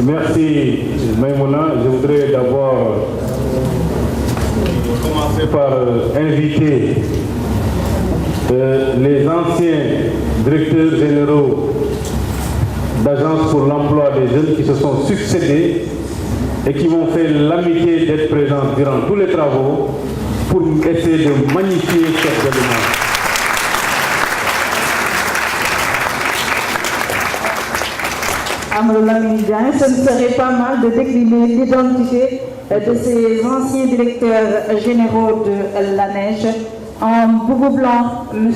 Merci Maïmouna. Je voudrais d'abord commencer par inviter les anciens directeurs généraux d'agences pour l'emploi des jeunes qui se sont succédés et qui m'ont fait l'amitié d'être présents durant tous les travaux pour essayer de magnifier cet élément. Amadou Lamine Diagne, ce ne serait pas mal de décliner l'identité de ces anciens directeurs généraux de l'ANEJ. En boubou blanc, M.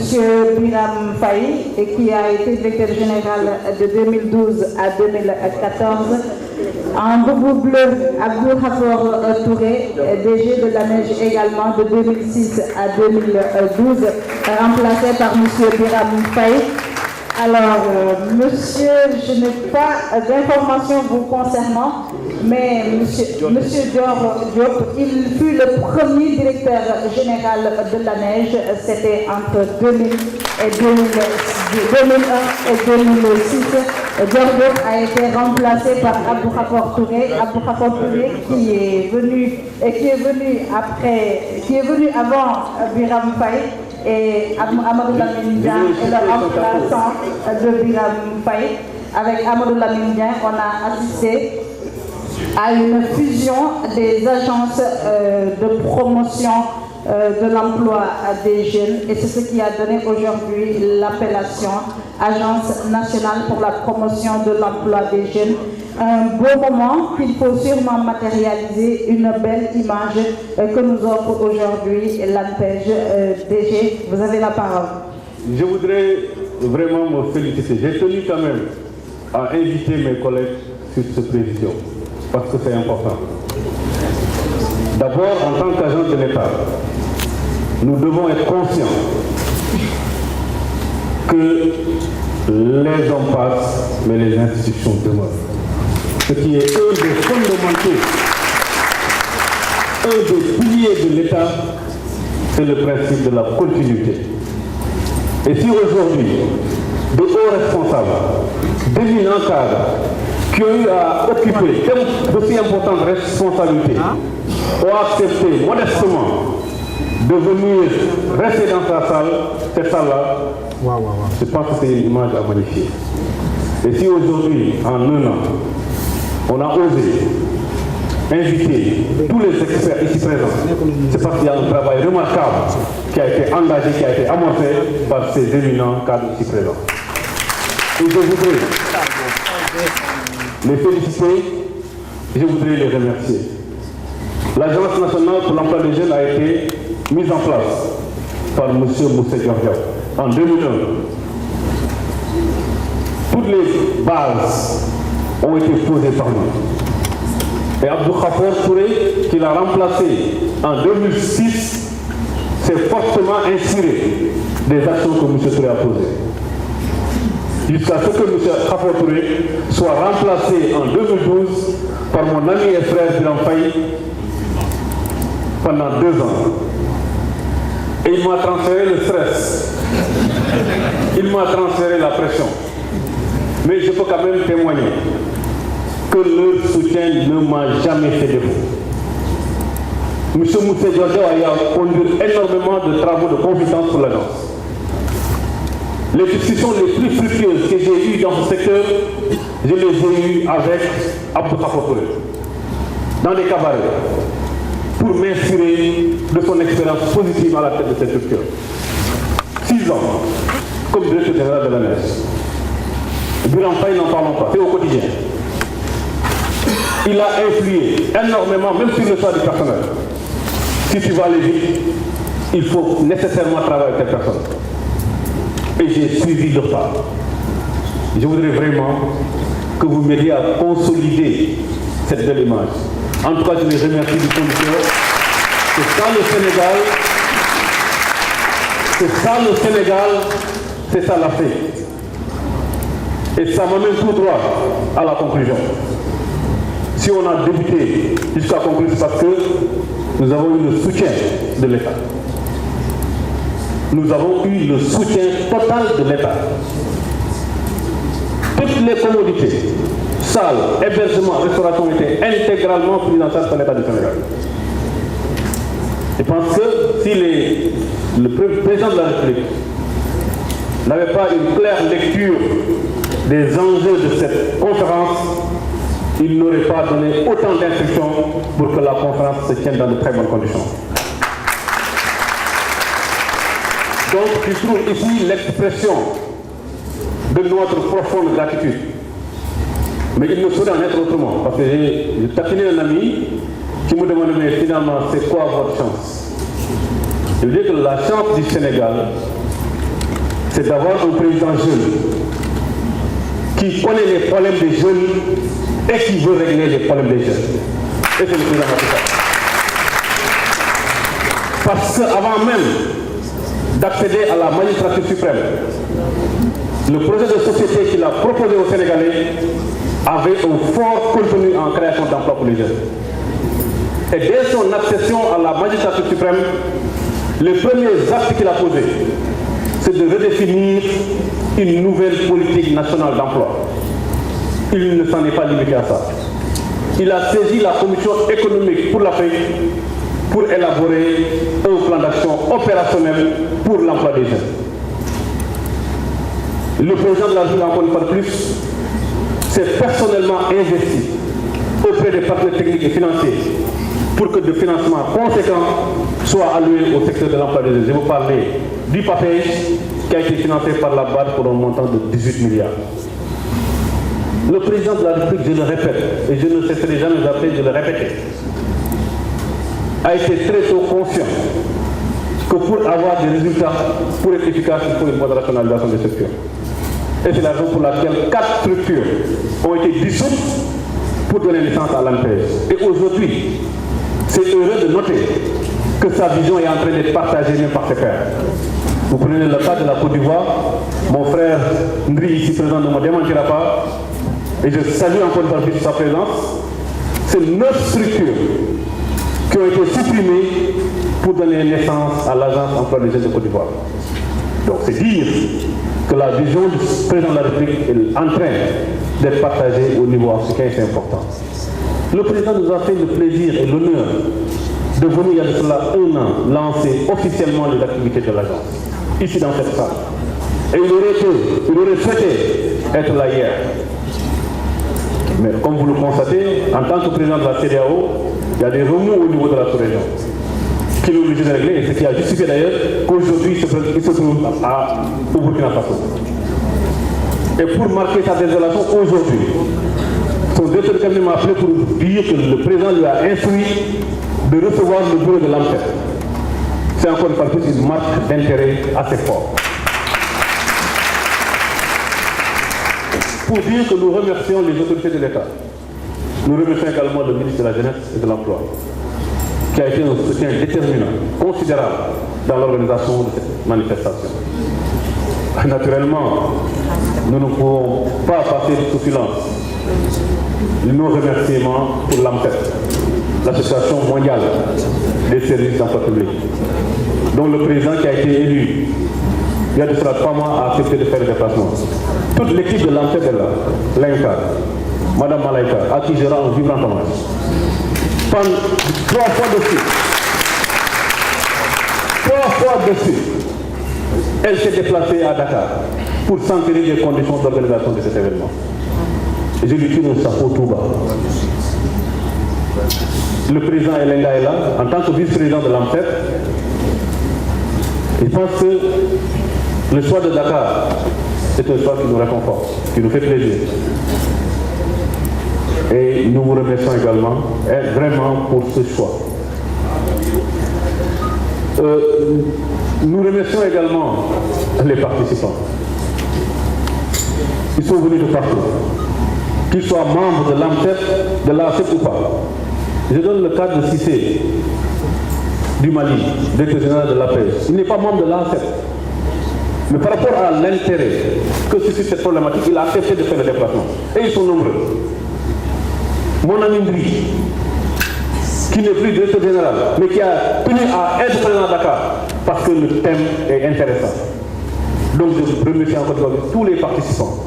Biram Faye, qui a été directeur général de 2012 à 2014. En boubou bleu, Abdou Hafor Touré, DG de l'ANEJ également de 2006 à 2012, remplacé par M. Biram Faye. Alors, monsieur, je n'ai pas d'informations vous concernant, mais monsieur Diop, il fut le premier directeur général de l'ANEJ, c'était entre 2001 et 2006. Diop a été remplacé par Abdou Hafor Touré. Abdou Hafor Touré qui est venu avant Biram Faye. Et Amadou Lamine Diagne est le remplaçant de Biram Faye. Avec Amadou Lamine Diagne, on a assisté à une fusion des agences de promotion de l'emploi des jeunes, et c'est ce qui a donné aujourd'hui l'appellation Agence nationale pour la promotion de l'emploi des jeunes. Un beau moment qu'il faut sûrement matérialiser, une belle image que nous offre aujourd'hui l'ANPEJ. DG, vous avez la parole. Je voudrais vraiment me féliciter. J'ai tenu quand même à inviter mes collègues sur cette prévision, parce que c'est important. D'abord, en tant qu'agent de l'État, nous devons être conscients que les hommes passent, mais les institutions demeurent. Ce qui est un des fondamentaux, un des piliers de l'État, c'est le principe de la continuité. Et si aujourd'hui, de hauts responsables, d'éminents cadres, qui ont eu à occuper d'aussi importantes responsabilités, ont accepté modestement de venir rester dans cette salle-là, je pense que c'est une image à magnifier. Et si aujourd'hui, en un an, on a osé inviter tous les experts ici présents, c'est parce qu'il y a un travail remarquable qui a été engagé, qui a été amorcé par ces éminents cadres ici présents. Et je voudrais les féliciter, je voudrais les remercier. L'Agence nationale pour l'emploi des jeunes a été mise en place par M. Moussé Diop en 2001. Toutes les bases ont été posées par nous. Et Abdou Hafor Touré, qui l'a remplacé en 2006, s'est fortement inspiré des actions que M. Touré a posées. Jusqu'à ce que M. Hafor Touré soit remplacé en 2012 par mon ami et frère Biram Faye pendant 2 ans. Et il m'a transféré le stress. Il m'a transféré la pression. Mais je peux quand même témoigner que leur soutien ne m'a jamais fait défaut. M. Moussé Diop a conduit énormément de travaux de compétences pour l'agence. Les discussions les plus fructueuses que j'ai eues dans ce secteur, je les ai eues avec Abdou Hafor Touré, dans des cabarets, pour m'inspirer de son expérience positive à la tête de cette structure. 6 ans, comme directeur général de l'ANEJ. Biram Faye, n'en parlons pas, c'est au quotidien. Il a influé énormément, même sur le choix du personnel. Si tu vas aller vite, il faut nécessairement travailler avec cette personne. Et j'ai suivi le pas. Je voudrais vraiment que vous m'aidiez à consolider cette belle image. En tout cas, je les remercie du fond du cœur. C'est ça le Sénégal. C'est ça le Sénégal. C'est ça l'Afrique. Et ça m'amène tout droit à la conclusion. Si on a débuté jusqu'à conclure, c'est parce que nous avons eu le soutien de l'État. Nous avons eu le soutien total de l'État. Toutes les commodités salle, hébergement, restauration étaient intégralement pris en charge par l'État du Sénégal. Je pense que si le président de la République n'avait pas une claire lecture des enjeux de cette conférence, il n'aurait pas donné autant d'instructions pour que la conférence se tienne dans de très bonnes conditions. Donc, je trouve ici l'expression de notre profonde gratitude. Mais il ne saurait en être autrement, parce que j'ai taquiné un ami qui me demandait, mais finalement, c'est quoi votre chance? Je veux dire que la chance du Sénégal, c'est d'avoir un président jeune qui connaît les problèmes des jeunes et qui veut régler les problèmes des jeunes. Et c'est le président Macky Sall. Parce qu'avant même d'accéder à la magistrature suprême, le projet de société qu'il a proposé aux Sénégalais avait un fort contenu en création d'emplois pour les jeunes. Et dès son accession à la magistrature suprême, les premiers actes qu'il a posés, c'est de redéfinir une nouvelle politique nationale d'emploi. Il ne s'en est pas limité à ça. Il a saisi la commission économique pour l'Afrique pour élaborer un plan d'action opérationnel pour l'emploi des jeunes. Le président de la République, encore une fois de plus, s'est personnellement investi auprès des partenaires techniques et financiers pour que de financements conséquents soient alloués au secteur de l'emploi des jeunes. Je vais vous parler du PAPEJ qui a été financé par la BAD pour un montant de 18 milliards. Le président de la République, je le répète, et je ne cesserai jamais de le répéter, a été très tôt conscient que pour avoir des résultats, pour être efficace, il faut une bonne rationalisation des structures. Et c'est la raison pour laquelle 4 structures ont été dissoutes pour donner naissance à l'ANPEJ. Et aujourd'hui, c'est heureux de noter que sa vision est en train d'être partagée même par ses pairs. Vous prenez le cas de la Côte d'Ivoire, mon frère Ndri, ici présent, ne me démentira pas, et je salue encore une fois sa présence. C'est 9 structures qui ont été supprimées pour donner naissance à l'Agence emploi des jeunes de Côte d'Ivoire. Donc c'est dire que la vision du président de la République est en train d'être partagée au niveau africain, c'est important. Le président nous a fait le plaisir et l'honneur de venir il y a de cela 1 an lancer officiellement les activités de l'agence, ici dans cette salle. Et il aurait souhaité être là hier. Mais comme vous le constatez, en tant que président de la CEDEAO, il y a des remous au niveau de la sous-région qu'il est obligé de régler, et ce qui a justifié d'ailleurs qu'aujourd'hui il se trouve au Burkina Faso. Et pour marquer sa désolation aujourd'hui, son directeur de cabinet m'a appelé pour dire que le président lui a instruit de recevoir le bureau de l'AMTEP. C'est encore une fois une marque d'intérêt assez fort. Pour dire que nous remercions les autorités de l'État. Nous remercions également le ministre de la Jeunesse et de l'Emploi, qui a été un soutien déterminant, considérable dans l'organisation de cette manifestation. Naturellement, nous ne pouvons pas passer sous silence nos remerciements pour l'AMTEP, l'Association mondiale des services d'emploi public, dont le président qui a été élu il y a de cela 3 mois a accepté de faire le déplacement. Toute l'équipe de l'AMTEP est là, l'INCA, Madame Malaika, à qui je rends un vibrant hommage. Pendant 3 fois de suite, elle s'est déplacée à Dakar pour s'enquérir des conditions d'organisation de cet événement. Et je lui tire un chapeau tout bas. Le président Elenga est là, en tant que vice-président de l'AMTEP. Je pense que le choix de Dakar est un choix qui nous réconforte, qui nous fait plaisir. Et nous vous remercions également, vraiment, pour ce choix. Nous remercions également les participants. Ils sont venus de partout, qu'ils soient membres de l'AMTEP, de l'ACEP ou pas. Je donne le cas de Cissé, du Mali, directeur général de l'APEJ. Il n'est pas membre de l'ACEP. Mais par rapport à l'intérêt que suscite cette problématique, il a accepté de faire le déplacement. Et ils sont nombreux. Mon ami Ndri, qui n'est plus directeur général, mais qui a tenu à être présent à Dakar, parce que le thème est intéressant. Donc je remercie encore tous les participants,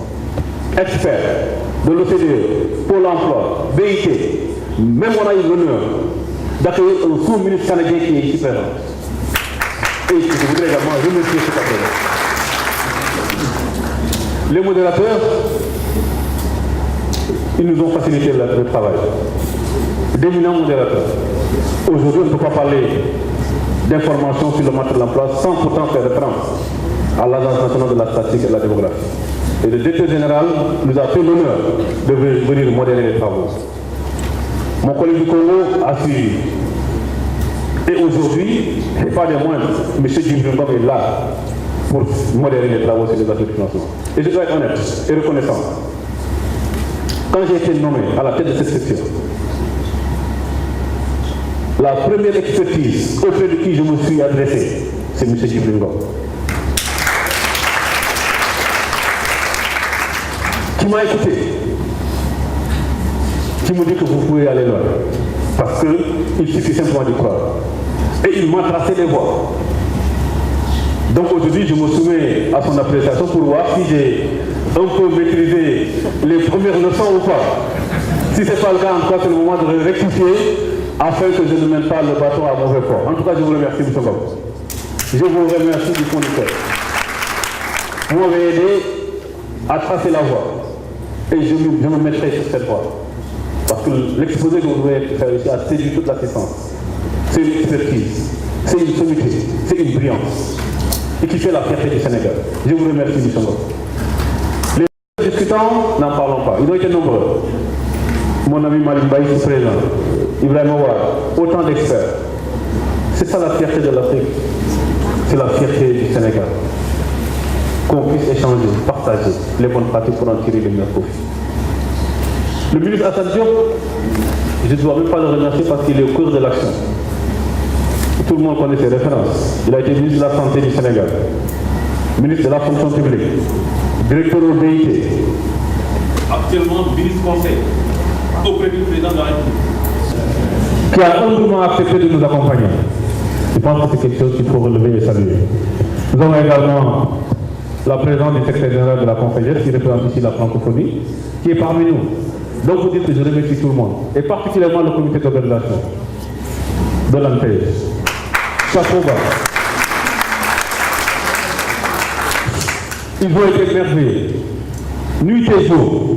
experts, de l'OCDE, Pôle emploi, BIT, même on a eu l'honneur d'accueillir un sous-ministre canadien qui est ici présent. Et je voudrais également remercier cet appel. Les modérateurs, ils nous ont facilité le travail. D'éminents modérateurs. Aujourd'hui, on ne peut pas parler d'informations sur le marché de l'emploi sans pourtant faire référence à l'Agence nationale de la statistique et de la démographie. Et le directeur général nous a fait l'honneur de venir modérer les travaux. Mon collègue du Congo a suivi. Et aujourd'hui, et pas des moindres, M. Djibril Ngom est là pour modérer les travaux sur les affaires de financement. Et je dois être honnête et reconnaissant. Quand j'ai été nommé à la tête de cette section, la première expertise auprès de qui je me suis adressé, c'est M. Djibril Ngom. Qui m'a écouté, qui me dit que vous pouvez aller loin, parce qu'il suffit simplement d'y croire. Et il m'a tracé les voies. Donc aujourd'hui, je me soumets à son appréciation pour voir si j'ai un peu maîtrisé les premières leçons ou pas. Si ce n'est pas le cas, en tout cas, c'est le moment de rectifier afin que je ne mène pas le bateau à mauvais port. En tout cas, je vous remercie, M. Ngom. Je vous remercie du fond du cœur. Vous m'avez aidé à tracer la voie. Et je me mettrai sur cette voie. Parce que l'exposé que vous devez faire ici a séduit toute l'assistance. C'est une expertise, c'est une sommité, c'est une brillance. Et qui fait la fierté du Sénégal. Je vous remercie, M. Ngom. Les discutants, n'en parlons pas. Ils ont été nombreux. Mon ami Malik Baï, présent. Ibrahim Ouad, autant d'experts. C'est ça la fierté de l'Afrique. C'est la fierté du Sénégal. Qu'on puisse échanger, partager les bonnes pratiques pour en tirer les meilleurs profits. Le ministre Assane Diop, je ne dois même pas le remercier parce qu'il est au cœur de l'action. Tout le monde connaît ses références. Il a été ministre de la Santé du Sénégal, ministre de la Fonction publique, directeur au BIT, actuellement ministre conseil auprès du président de la République, qui a humblement accepté de nous accompagner. Je pense que c'est quelque chose qu'il faut relever et saluer. Nous avons également la présence du secrétaire général de la Confédération qui représente ici la francophonie, qui est parmi nous. Donc vous dites que je remercie tout le monde, et particulièrement le comité d'organisation de l'ANPEJ. Chapeau bas. Ils ont été merveilleux, nuit et jour,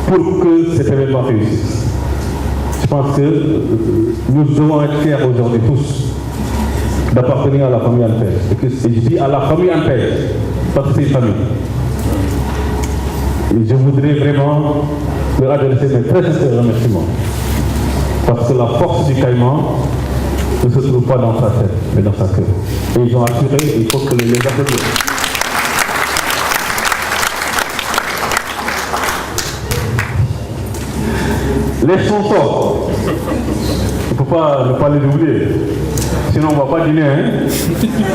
pour que cet événement réussisse. Je pense que nous devons être fiers aujourd'hui tous d'appartenir à la famille ANPEJ. Et je dis à la famille ANPEJ, parce que c'est une famille. Et je voudrais vraiment leur adresser mes très sincères remerciements. Parce que la force du Caïman ne se trouve pas dans sa tête, mais dans sa cœur. Et ils ont assuré, il faut que les applaudissements. Les sponsors, il ne faut pas ne pas les oublier. Sinon, on ne va pas dîner, hein?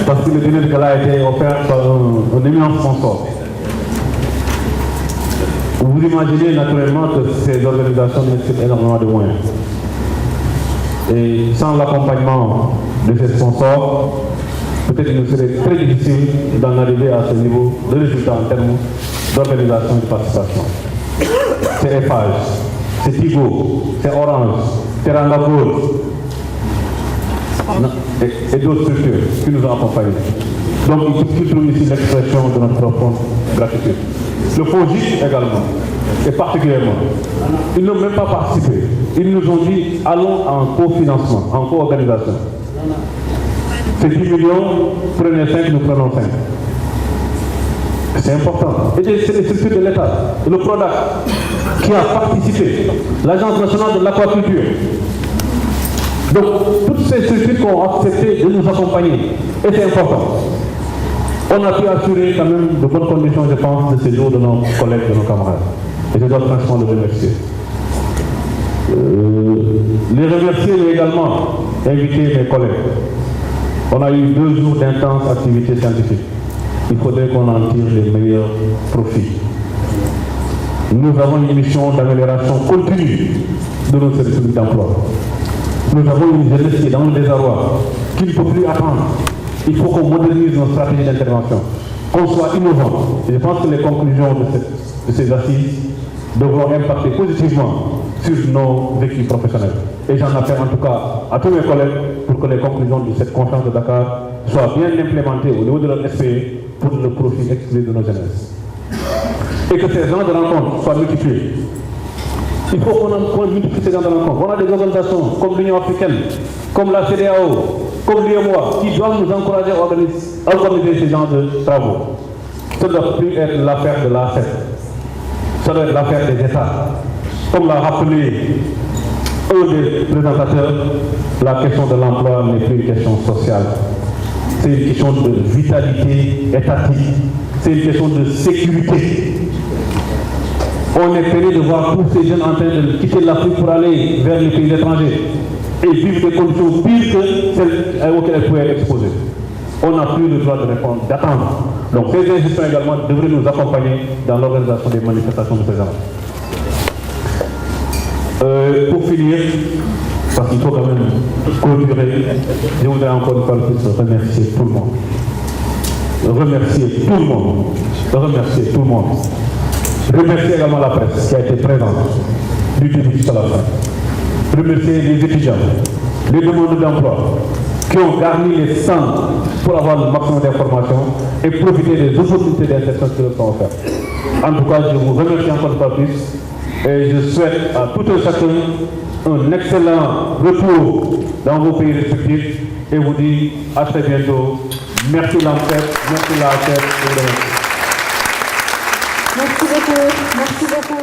Parce que le dîner de gala a été offert par un éminent sponsor. Vous imaginez naturellement que ces organisations nécessitent énormément de moyens. Et sans l'accompagnement de ces sponsors, peut-être qu'il nous serait très difficile d'en arriver à ce niveau de résultat en termes d'organisation et de participation. C'est Eiffage, c'est Tigo, c'est Orange, c'est Rangabour et d'autres structures qui nous ont accompagnés. Donc il trouve ici l'expression de notre profonde gratitude. Le FONGIP également, et particulièrement, ils n'ont même pas participé. Ils nous ont dit, allons en cofinancement, en co-organisation. C'est 10 millions, prenez 5, nous prenons 5. C'est important. Et c'est les structures de l'État, le PRODAC, qui a participé, l'Agence nationale de l'aquaculture. Donc, toutes ces structures qui ont accepté de nous accompagner, et c'est important. On a pu assurer quand même de bonnes conditions, je pense, de séjour de nos collègues, de nos camarades. Et je dois franchement les remercier. Les remercier, mais également inviter mes collègues. On a eu 2 jours d'intense activité scientifique. Il faudrait qu'on en tire les meilleurs profits. Nous avons une mission d'amélioration continue de notre service d'emploi. Nous avons une jeunesse qui est dans le désarroi, qui ne peut plus attendre. Il faut qu'on modernise nos stratégies d'intervention, qu'on soit innovant. Et je pense que les conclusions de cette de ces assises devront impacter positivement sur nos vécus professionnels. Et j'en appelle en tout cas à tous mes collègues pour que les conclusions de cette conférence de Dakar soient bien implémentées au niveau de leur SPE pour le profit exclusif de nos jeunesses. Et que ces gens de rencontre soient multipliés. Il faut qu'on multiplie ces gens de rencontre. On a des organisations comme l'Union africaine, comme la CEDEAO, comme l'UEMOA, qui doivent nous encourager à organiser ces genres de travaux. Ça ne doit plus être l'affaire de l'ACEP. Ça doit être l'affaire des États. Comme l'a rappelé un des présentateurs, la question de l'emploi n'est plus une question sociale. C'est une question de vitalité étatique. C'est une question de sécurité. On est peiné de voir tous ces jeunes en train de quitter l'Afrique pour aller vers les pays étrangers et vivre des conditions pires que celles auxquelles elles pouvaient être exposées. On n'a plus le droit de répondre, d'attendre. Donc ces institutions également devraient nous accompagner dans l'organisation des manifestations de ces gens. Pour finir, parce qu'il faut quand même clôturer, je voudrais encore une fois remercier tout le monde. Remercier tout le monde. Remercier tout le monde. Remercier également la presse qui a été présente du début jusqu'à la fin. Remercier les étudiants, les demandeurs d'emploi qui ont garni les stands pour avoir le maximum d'informations et profiter des opportunités d'insertion qui leur sont offertes. En tout cas, je vous remercie encore une fois plus et je souhaite à tout un chacun un excellent retour dans vos pays respectifs et vous dis à très bientôt. Merci l'ANSEP, merci l'ACEP. Merci beaucoup. Merci beaucoup.